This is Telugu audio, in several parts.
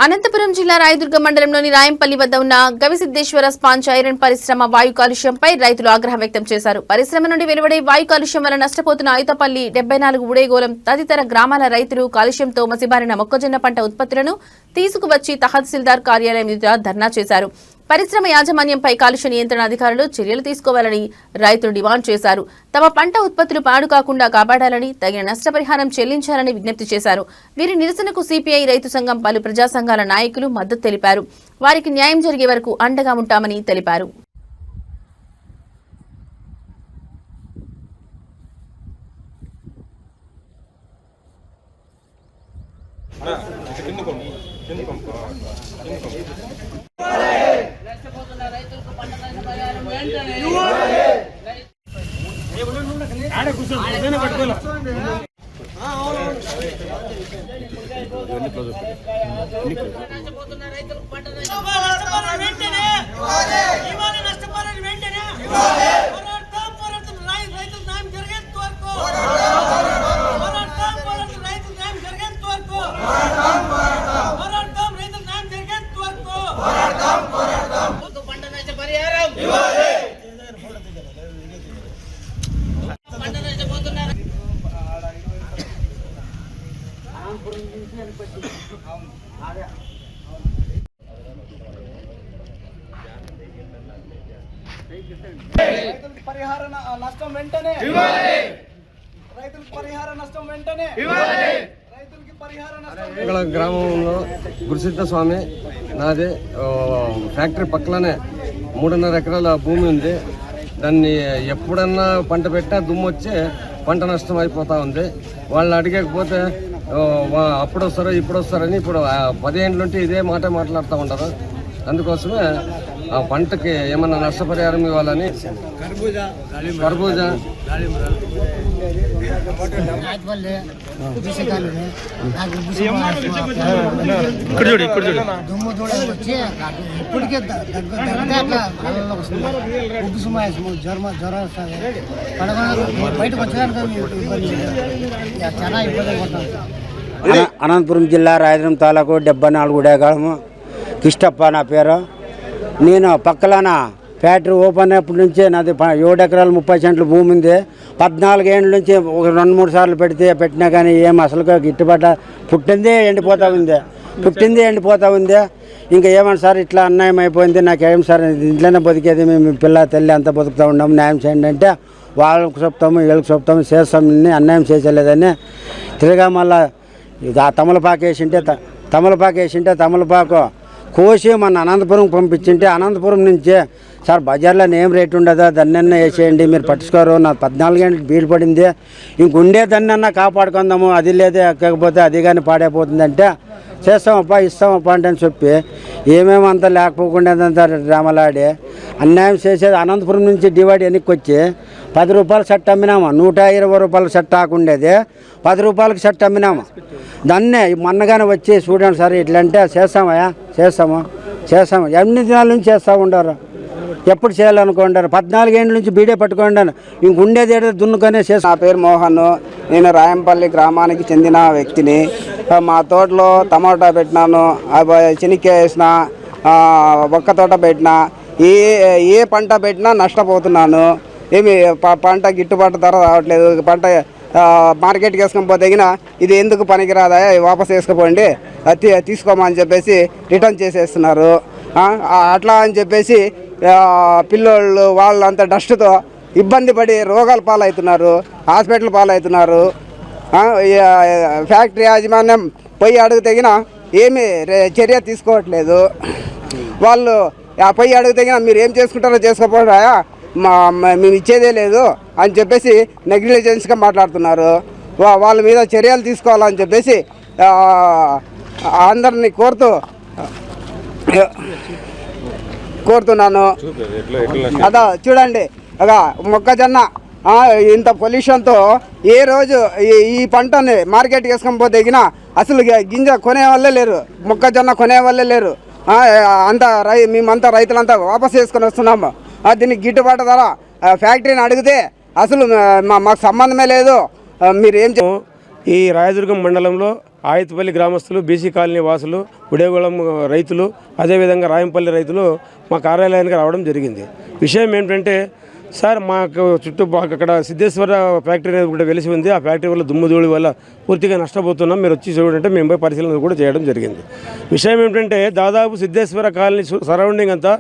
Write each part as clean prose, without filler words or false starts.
అనంతపురం జిల్లా రాయదుర్గం మండలంలోని రాయంపల్లి వద్ద ఉన్న గవిసిద్ధేశ్వర స్పాంజ్ ఐరన్ పరిశ్రమ వాయు కాలుష్యంపై రైతులు ఆగ్రహం వ్యక్తం చేశారు. పరిశ్రమ నుండి వెలువడే వాయు కాలుష్యం వల్ల నష్టపోతున్న ఐతపల్లి 74 ఉడేగోలం తదితర గ్రామాల రైతులు కాలుష్యంతో మసిబారిన మొక్కజొన్న పంట ఉత్పత్తులను తీసుకువచ్చి తహసీల్దార్ కార్యాలయం ఎదుట ధర్నా చేశారు. పరిశ్రమ యాజమాన్యంపై కాలుష్య నియంత్రణ అధికారులు చర్యలు తీసుకోవాలని రైతులు డిమాండ్ చేశారు. తమ పంట ఉత్పత్తులు పాడు కాకుండా కాపాడాలని, తగిన నష్టపరిహారం చెల్లించాలని విజ్ఞప్తి చేశారు. వీరి నిరసనకు సిపిఐ రైతు సంఘం, పలు ప్రజా సంఘాల నాయకులు మద్దతు తెలిపారు. వారికి న్యాయం జరిగే వరకు అండగా ఉంటామని తెలిపారు. రైతులకు పరిహార నష్టం వెంటనే రైతులకు పరిహార నష్టం వెంటనే రైతులకు పరిహార నష్టం. గ్రామంలో గురుసిద్ధ స్వామి నాది ఫ్యాక్టరీ పక్కలనే 3.5 ఎకరాల భూమి ఉంది. దాన్ని ఎప్పుడన్నా పంట పెట్టా దుమ్ము వచ్చి పంట నష్టం అయిపోతూ ఉంది. వాళ్ళు అడిగకపోతే అప్పుడు వస్తారో ఇప్పుడు వస్తారని ఇప్పుడు 10 ఏళ్ళ నుండి ఇదే మాట మాట్లాడుతూ ఉంటారు. అందుకోసమే ఆ పంటకి ఏమన్నా నష్టపరిహారం ఇవ్వాలని కర్బూజా దుమ్ము దూడలు వచ్చి ఇప్పటికే ఉగ్గు సుమాయసము జ్వరం వస్తుంది. బయటకు వచ్చేదానికి చాలా ఇబ్బంది పడుతుంది. అనంతపురం జిల్లా రాయదుర్గం తాలూకు 74 ఉడేగాళము కిష్టప్ప నా పేరు. నేను పక్కన ఫ్యాక్టరీ ఓపెన్ అయినప్పటి నుంచి నాది 7 ఎకరాలు 30 సెంట్లు భూమి ఉంది. 14 ఏళ్ళ నుంచి ఒక 2-3 సార్లు పెట్టినా కానీ ఏం అసలు గిట్టుబాటు పుట్టిందే ఎండిపోతూ ఉంది. ఇంకా ఏమన్నా సార్ ఇట్లా అన్యాయం అయిపోయింది, నాకేం సార్ ఇంట్లోనే బతికేది, మేము పిల్ల తల్లి అంతా బతుకుతూ ఉన్నాము, న్యాయం చేయండి అంటే వాళ్ళకు చెప్తాము వీళ్ళకి చెప్తాము చేస్తాం, అన్యాయం చేసేలేదని తిరిగా మళ్ళా ఆ తమలపాకు వేసింటే తమలపాకు కోసి మన అనంతపురం పంపించింటే అనంతపురం నుంచి సార్ బజార్లో ఏం రేటు ఉండదా, దాన్నన్నా వేసేయండి, మీరు పట్టుకోరు, నాకు 14 గంటలకు బీడు పడింది, ఇంకుండే దాన్నన్నా కాపాడుకుందాము, అది లేదే ఎక్కకపోతే అది కానీ పాడైపోతుందంటే ఇస్తామప్పా అంటే అని చెప్పి ఏమేమంతా లేకపోకుండా డ్రామాలాడి అన్యాయం చేసేది. అనంతపురం నుంచి డివైడ్ వెనక్కి వచ్చి 10 రూపాయల సెట్ అమ్మినాము. 120 రూపాయల సెట్ ఆకుండేది 10 రూపాయలకి సెట్ అమ్మినాము. దాన్నే మొన్నగానే వచ్చి చూడండి సార్ ఇట్లా అంటే చేస్తాము ఎన్ని దినాల నుంచి చేస్తూ ఉండారు, ఎప్పుడు చేయాలనుకుంటారు, 14 ఏళ్ళ నుంచి బీడే పట్టుకుంటాను, ఇంకుండేది ఏదో దున్నుకొనే చేస్తా. నా పేరు మోహన్, నేను రాయంపల్లి గ్రామానికి చెందిన వ్యక్తిని. మా తోటలో టమాటా పెట్టినాను, చెనిక్కాయ వేసిన, ఒక్క తోట పెట్టిన, ఏ పంట పెట్టినా నష్టపోతున్నాను. ఏమి పంట గిట్టుబాటు ధర రావట్లేదు. పంట మార్కెట్కి వేసుకొని పోతే ఇది ఎందుకు పనికిరాదా, వాపస్ వేసుకోపోండి, తీసుకోమని చెప్పేసి రిటర్న్ చేసేస్తున్నారు. అట్లా అని చెప్పేసి పిల్లోళ్ళు వాళ్ళంతా డస్ట్తో ఇబ్బంది పడి రోగాల పాలవుతున్నారు, హాస్పిటల్ పాలవుతున్నారు. ఫ్యాక్టరీ యాజమాన్యం పోయి అడుగు ఏమీ చర్య తీసుకోవట్లేదు. వాళ్ళు పోయి అడుగు మీరు ఏం చేసుకుంటారో చేసుకోపోయా, మేము ఇచ్చేదే లేదు అని చెప్పేసి నెగ్లిజెన్స్గా మాట్లాడుతున్నారు. వాళ్ళ మీద చర్యలు తీసుకోవాలని చెప్పేసి అందరినీ కోరుతున్నాను. అదా చూడండి, మొక్కజొన్న ఇంత పొల్యూషన్తో ఏ రోజు ఈ పంటని మార్కెట్కి వేసుకొని పోతే అసలు గింజ కొనే వాళ్ళే లేరు, మొక్కజొన్న కొనే వాళ్ళే లేరు. మేమంతా రైతులంతా వాపసు వేసుకొని వస్తున్నాము. దీనికి గిట్టుబాటు ధర ఫ్యాక్టరీని అడిగితే అసలు మాకు సంబంధమే లేదు, మీరు ఏం ఈ రాయదుర్గం మండలంలో ఆయతపల్లి గ్రామస్తులు, బీసీ కాలనీ వాసులు, ఉడేగూడెం రైతులు, అదేవిధంగా రాయంపల్లి రైతులు మా కార్యాలయానికి రావడం జరిగింది. విషయం ఏంటంటే సార్ మాకు అక్కడ సిద్ధేశ్వర ఫ్యాక్టరీ అనేది కూడా వెలిసి ఉంది. ఆ ఫ్యాక్టరీ వల్ల దుమ్ముధూళి వల్ల పూర్తిగా నష్టపోతున్నాం, మీరు వచ్చి చూడంటే మేము పోయి పరిశీలన కూడా చేయడం జరిగింది. విషయం ఏమిటంటే దాదాపు సిద్ధేశ్వర కాలనీ సరౌండింగ్ అంతా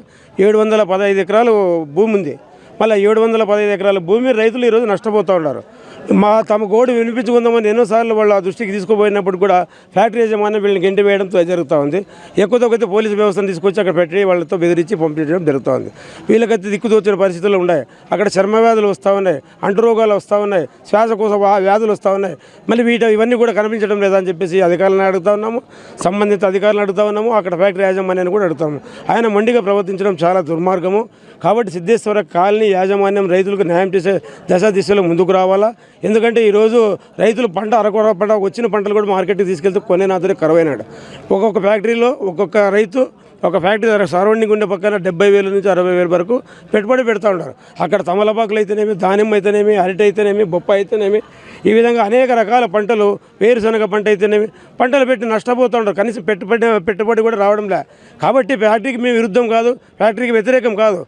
715 ఎకరాలు భూమి ఉంది. మళ్ళీ 715 ఎకరాల భూమి రైతులు ఈరోజు నష్టపోతూ ఉన్నారు. తమ గోడు వినిపించుకుందామని ఎన్నోసార్లు వాళ్ళు ఆ దృష్టికి తీసుకుపోయినప్పుడు కూడా ఫ్యాక్టరీ యజమాని వీళ్ళని గెంటి వేయడంతో జరుగుతూ ఉంది. ఎక్కువ తక్కువ పోలీసు వ్యవస్థను తీసుకొచ్చి అక్కడ పెట్టి వాళ్ళతో బెదిరించి పంపించడం జరుగుతుంది. వీళ్ళకైతే దిక్కుతోచిన పరిస్థితులు ఉన్నాయి. అక్కడ చర్మ వ్యాధులు వస్తూ ఉన్నాయి, అంటురోగాలు వస్తూ ఉన్నాయి, శ్వాసకోశ వ్యాధులు వస్తూ ఉన్నాయి. మళ్ళీ ఇవన్నీ కూడా కనిపించడం లేదని చెప్పేసి అధికారులను అడుగుతా ఉన్నాము, సంబంధిత అధికారులను అడుగుతా ఉన్నాము, అక్కడ ఫ్యాక్టరీ యాజమాన్యాన్ని కూడా అడుగుతాము. ఆయన మొండిగా ప్రవర్తించడం చాలా దుర్మార్గము. కాబట్టి సిద్ధేశ్వర కాలనీ యాజమాన్యం రైతులకు న్యాయం చేసే దిశలో ముందుకు రావాలా. ఎందుకంటే ఈరోజు రైతులు అరకొర పంట వచ్చిన పంటలు కూడా మార్కెట్కి తీసుకెళ్తే కొనే నాతోనే కరువైనాడు. ఒక్కొక్క ఫ్యాక్టరీలో ఒక్కొక్క రైతు ఒక ఫ్యాక్టరీ సరౌండింగ్ ఉండే పక్కన 70,000 నుంచి 60,000 వరకు పెట్టుబడి పెడతా ఉంటారు. అక్కడ తమలపాకులు అయితేనేమి, దానిమ్మ అయితేనేమి, అరటి అయితేనేమి, బొప్ప అయితేనేమి, ఈ విధంగా అనేక రకాల పంటలు, వేరుశనగ పంట అయితేనేమి పంటలు పెట్టి నష్టపోతూ ఉంటారు. కనీసం పెట్టుబడి కూడా రావడం లే. కాబట్టి ఫ్యాక్టరీకి మేము విరుద్ధం కాదు, ఫ్యాక్టరీకి వ్యతిరేకం కాదు.